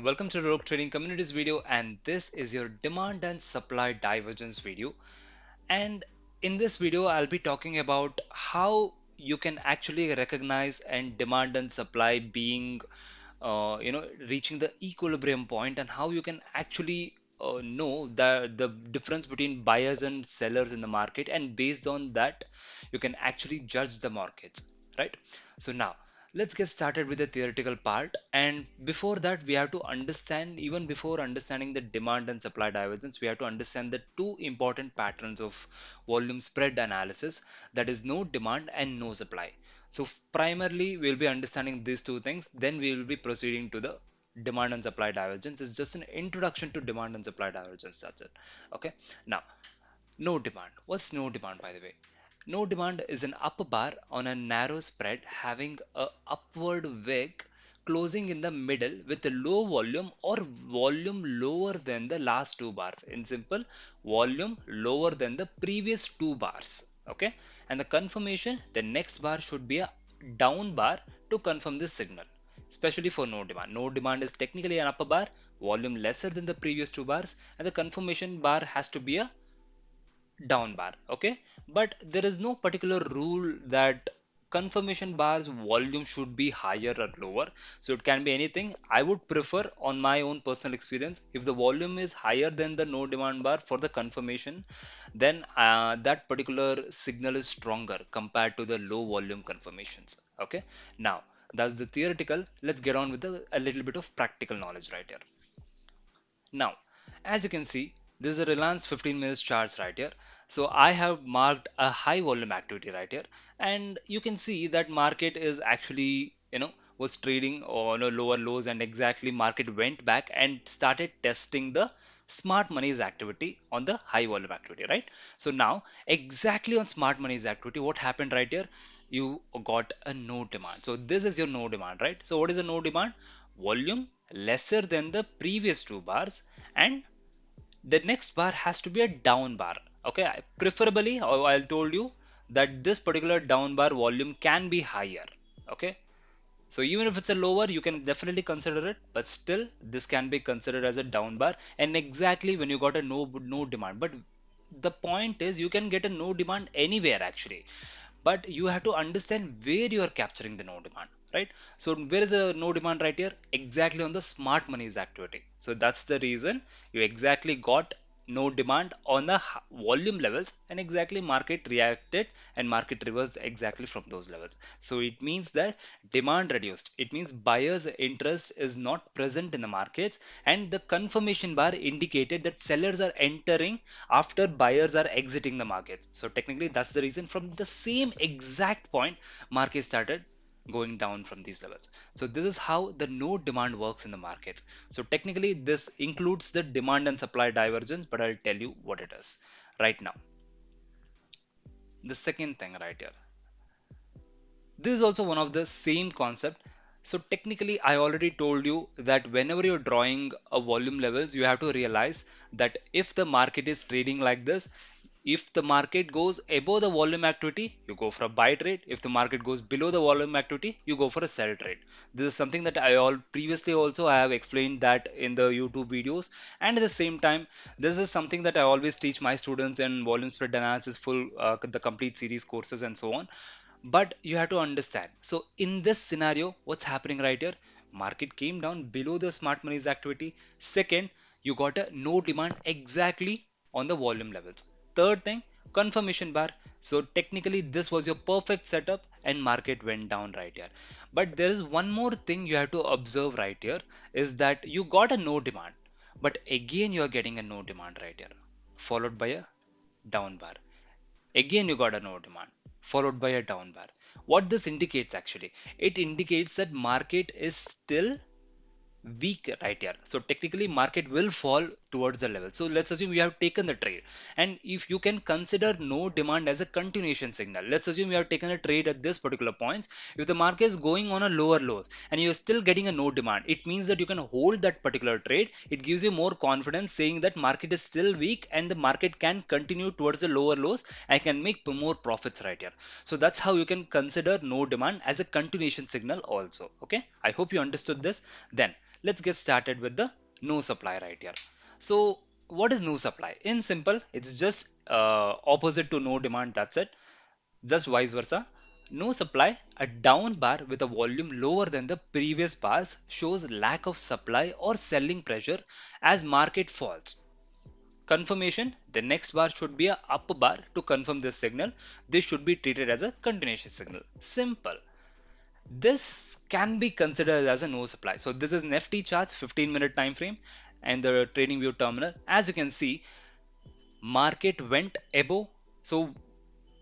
welcome to Rogue Trading Communities video, and this is your demand and supply divergence video. And in this video, I'll be talking about how you can actually recognize and demand and supply being reaching the equilibrium point, and how you can actually know the difference between buyers and sellers in the market, and based on that you can actually judge the markets, right? So now let's get started with the theoretical part, and before that we have to understand, even before understanding the demand and supply divergence, we have to understand the two important patterns of volume spread analysis, that is no demand and no supply. So primarily we'll be understanding these two things, then we will be proceeding to the demand and supply divergence. It's just an introduction to demand and supply divergence, that's it. Okay, now no demand. What's no demand, by the way? No demand is an upper bar on a narrow spread having a upward wick closing in the middle with a low volume or volume lower than the last two bars. In simple, volume lower than the previous two bars. Okay, and the confirmation, the next bar should be a down bar to confirm this signal, especially for no demand. No demand is technically an upper bar, volume lesser than the previous two bars, and the confirmation bar has to be a down bar. Okay, but there is no particular rule that confirmation bars volume should be higher or lower, so it can be anything. I would prefer, on my own personal experience, if the volume is higher than the no demand bar for the confirmation, then that particular signal is stronger compared to the low volume confirmations. Okay, now that's the theoretical. Let's get on with a little bit of practical knowledge right here. Now, as you can see, this is a Reliance 15 minutes charts right here. So I have marked a high volume activity right here, and you can see that market is actually, was trading on a lower lows, and exactly market went back and started testing the smart money's activity on the high volume activity, right? So now exactly on smart money's activity, what happened right here? You got a no demand. So this is your no demand, right? So what is a no demand? Volume lesser than the previous two bars, and the next bar has to be a down bar. Okay, preferably, I told you that this particular down bar volume can be higher. Okay, so even if it's a lower, you can definitely consider it, but still this can be considered as a down bar. And exactly when you got a no demand, but the point is you can get a no demand anywhere actually, but you have to understand where you are capturing the no demand, right? So where is a no demand right here? Exactly on the smart money's activity. So that's the reason you exactly got no demand on the volume levels, and exactly market reacted and market reversed exactly from those levels. So it means that demand reduced, it means buyers interest is not present in the markets, and the confirmation bar indicated that sellers are entering after buyers are exiting the markets. So technically that's the reason from the same exact point market started going down from these levels. So this is how the no demand works in the markets. So technically this includes the demand and supply divergence, but I'll tell you what it is right now. The second thing right here, this is also one of the same concept. So technically I already told you that whenever you're drawing a volume levels, you have to realize that if the market is trading like this, if the market goes above the volume activity, you go for a buy trade. If the market goes below the volume activity, you go for a sell trade. This is something that I all previously also I have explained that in the YouTube videos. And at the same time, this is something that I always teach my students in volume spread analysis, full the complete series courses and so on. But you have to understand. So in this scenario, what's happening right here? Market came down below the smart money's activity. Second, you got a no demand exactly on the volume levels. Third thing, confirmation bar. So technically this was your perfect setup, and market went down right here. But there is one more thing you have to observe right here, is that you got a no demand, but again you are getting a no demand right here, followed by a down bar. Again you got a no demand, followed by a down bar. What this indicates actually? It indicates that market is still weak right here. So technically market will fall towards the level. So let's assume you have taken the trade, and if you can consider no demand as a continuation signal, let's assume you have taken a trade at this particular points. If the market is going on a lower lows and you're still getting a no demand, it means that you can hold that particular trade. It gives you more confidence, saying that market is still weak and the market can continue towards the lower lows. I can make more profits right here. So that's how you can consider no demand as a continuation signal also. Okay, I hope you understood this. Then Let's get started with the no supply right here. So what is no supply? In simple, it's just opposite to no demand. That's it. Just vice versa. No supply, a down bar with a volume lower than the previous bars shows lack of supply or selling pressure as market falls. Confirmation, the next bar should be a up bar to confirm this signal. This should be treated as a continuation signal. Simple. This can be considered as a no supply. So this is Nifty charts 15-minute time frame and the trading view terminal. As you can see, market went above. So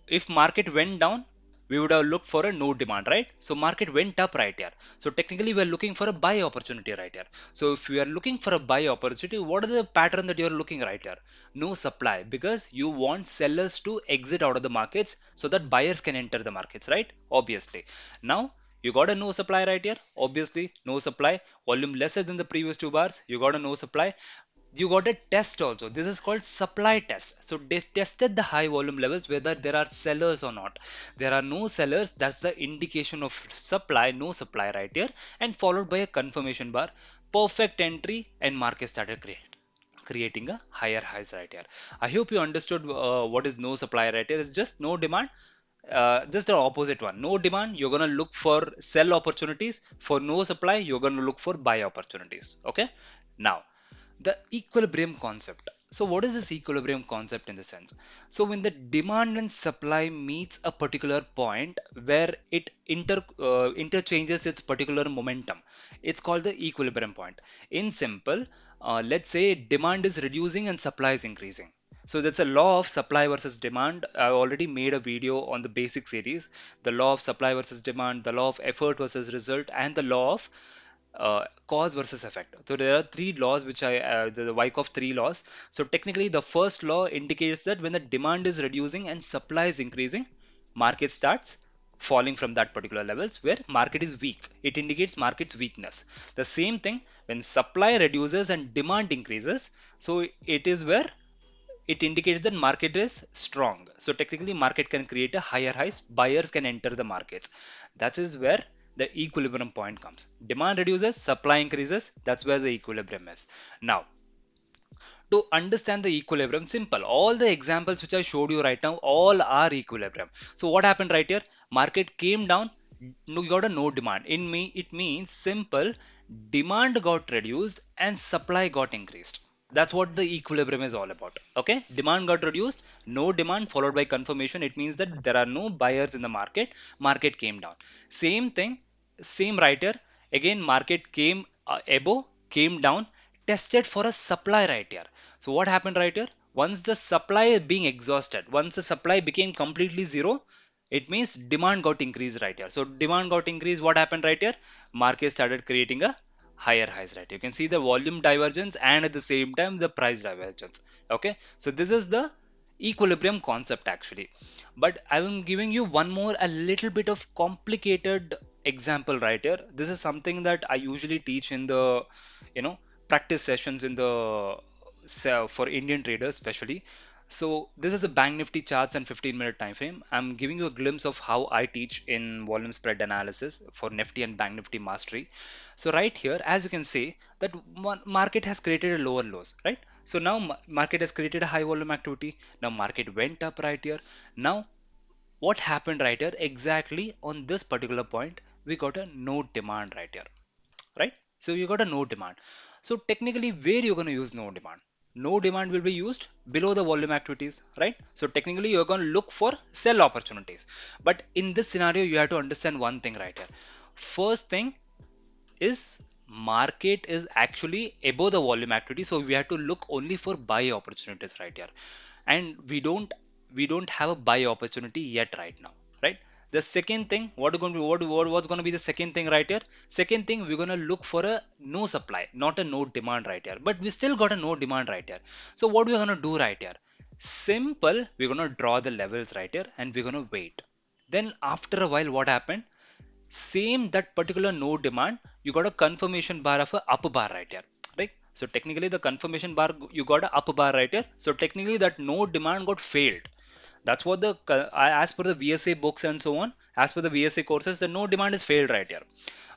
if market went down, we would have looked for a no demand, right? So market went up right here. So technically we are looking for a buy opportunity right here. So if we are looking for a buy opportunity, what is the pattern that you are looking right here? No supply, because you want sellers to exit out of the markets so that buyers can enter the markets, right? Obviously. Now you got a no supply right here. Obviously, no supply, volume lesser than the previous two bars. You got a no supply. You got a test also. This is called supply test. So they tested the high volume levels whether there are sellers or not. There are no sellers. That's the indication of supply, no supply right here, and followed by a confirmation bar. Perfect entry, and market started creating a higher highs right here. I hope you understood what is no supply right here. It's just no demand. Just the opposite one. No demand, you're gonna look for sell opportunities. For no supply, you're gonna look for buy opportunities. Okay. Now the equilibrium concept. So what is this equilibrium concept in the sense? So when the demand and supply meets a particular point where it interchanges its particular momentum, it's called the equilibrium point. In simple, let's say demand is reducing and supply is increasing. So that's a law of supply versus demand. I already made a video on the basic series, the law of supply versus demand, the law of effort versus result, and the law of cause versus effect. So there are three laws which the Wyckoff three laws. So technically the first law indicates that when the demand is reducing and supply is increasing, market starts falling from that particular levels where market is weak. It indicates market's weakness. The same thing when supply reduces and demand increases, so it is where it indicates that market is strong. So technically market can create a higher highs, buyers can enter the markets. That is where the equilibrium point comes. Demand reduces, supply increases, that's where the equilibrium is. Now to understand the equilibrium, simple, all the examples which I showed you right now all are equilibrium. So what happened right here? Market came down, no, you got a no demand. It means simple, demand got reduced and supply got increased. That's what the equilibrium is all about. Okay, demand got reduced, no demand followed by confirmation. It means that there are no buyers in the market. Market came down. Same thing, same right here. Again, market came above, came down, tested for a supply right here. So what happened right here? Once the supply is being exhausted, once the supply became completely zero, it means demand got increased right here. So demand got increased. What happened right here? Market started creating a higher highs right. You can see the volume divergence and at the same time the price divergence. Okay, so this is the equilibrium concept actually. But I'm giving you one more a little bit of complicated example right here. This is something that I usually teach in the you know practice sessions in the for Indian traders especially. So this is a Bank Nifty charts and 15-minute time frame. I'm giving you a glimpse of how I teach in volume spread analysis for Nifty and Bank Nifty mastery. So right here, as you can see, that market has created a lower lows, right? So now market has created a high volume activity. Now market went up right here. Now what happened right here? Exactly on this particular point, we got a no demand right here, right? So you got a no demand. So technically, where you're going to use no demand? No demand will be used below the volume activities, right? So technically, you're going to look for sell opportunities. But in this scenario, you have to understand one thing right here. First thing is market is actually above the volume activity, so we have to look only for buy opportunities right here, and we don't have a buy opportunity yet right now, right? The second thing, what's going to be the second thing right here? Second thing, we're going to look for a no supply, not a no demand right here, but we still got a no demand right here. So what we're going to do right here? Simple, we're going to draw the levels right here and we're going to wait. Then after a while, what happened? Same that particular no demand, you got a confirmation bar of a up bar right here, right? So technically the confirmation bar, you got a up bar right here. So technically that no demand got failed. That's what as per the VSA books and so on, as per the VSA courses, the no demand is failed right here.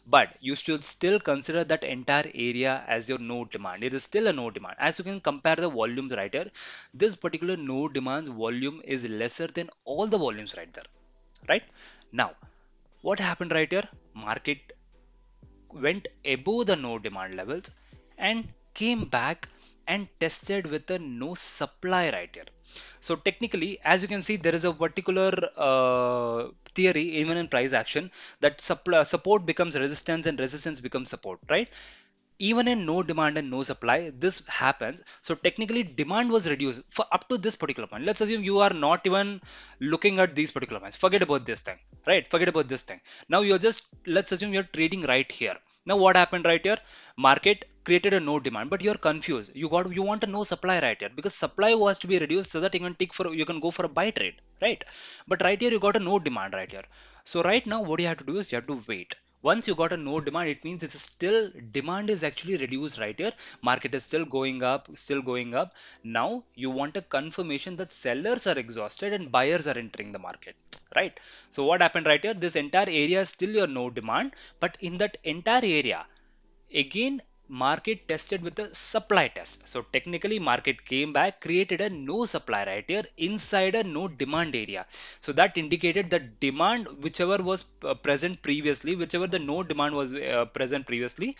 but you should still consider that entire area as your node demand. It is still a node demand. As you can compare the volumes right here, this particular node demands volume is lesser than all the volumes right there, right? Now, what happened right here? Market went above the no demand levels and came back and tested with a no supply right here. So technically, as you can see, there is a particular theory even in price action that support becomes resistance and resistance becomes support, right? Even in no demand and no supply, this happens. So technically demand was reduced for up to this particular point. Let's assume you are not even looking at these particular points, forget about this thing, right? Forget about this thing. Now you're just, let's assume you're trading right here. Now what happened right here? Market created a no demand, but you're confused. You want a no supply right here, because supply was to be reduced so that you can go for a buy trade, right? But right here you got a no demand right here. So right now what you have to do is you have to wait. Once you got a no demand, it means it's still demand is actually reduced right here. Market is still going up, still going up. Now you want a confirmation that sellers are exhausted and buyers are entering the market, right? So what happened right here? This entire area is still your no demand, but in that entire area, again market tested with a supply test. So technically market came back, created a no supply right here inside a no demand area. So that indicated the demand whichever was present previously, whichever the no demand was present previously,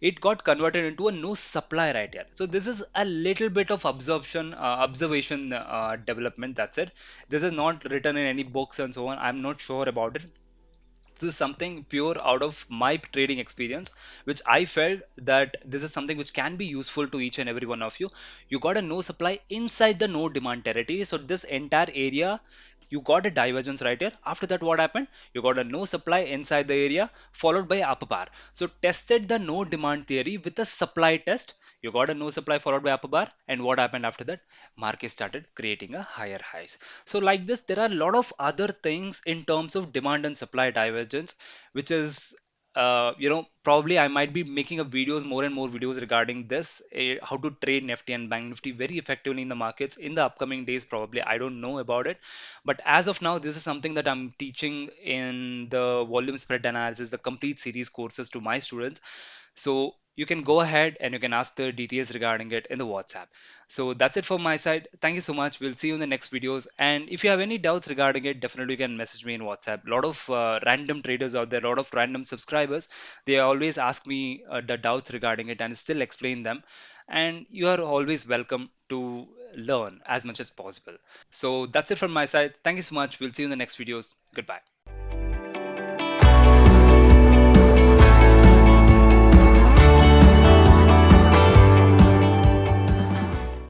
it got converted into a no supply right here. So this is a little bit of observation development, that's it. This is not written in any books and so on. I'm not sure about it. This is something pure out of my trading experience, which I felt that this is something which can be useful to each and every one of you. You got a no supply inside the no demand territory, so this entire area you got a divergence right here. After that what happened? You got a no supply inside the area followed by upper bar. So tested the no demand theory with a supply test. You got a no supply followed by upper bar, and what happened after that? Market started creating a higher highs. So like this, there are a lot of other things in terms of demand and supply divergence, which is probably I might be making a videos, more and more videos regarding this, how to trade Nifty and Bank Nifty very effectively in the markets in the upcoming days. Probably I don't know about it, but as of now, this is something that I'm teaching in the volume spread analysis, the complete series courses to my students. So you can go ahead and you can ask the details regarding it in the WhatsApp. So that's it from my side. Thank you so much. We'll see you in the next videos. And if you have any doubts regarding it, definitely you can message me in WhatsApp. A lot of random traders out there, a lot of random subscribers, they always ask me the doubts regarding it and still explain them. And you are always welcome to learn as much as possible. So that's it from my side. Thank you so much. We'll see you in the next videos. Goodbye.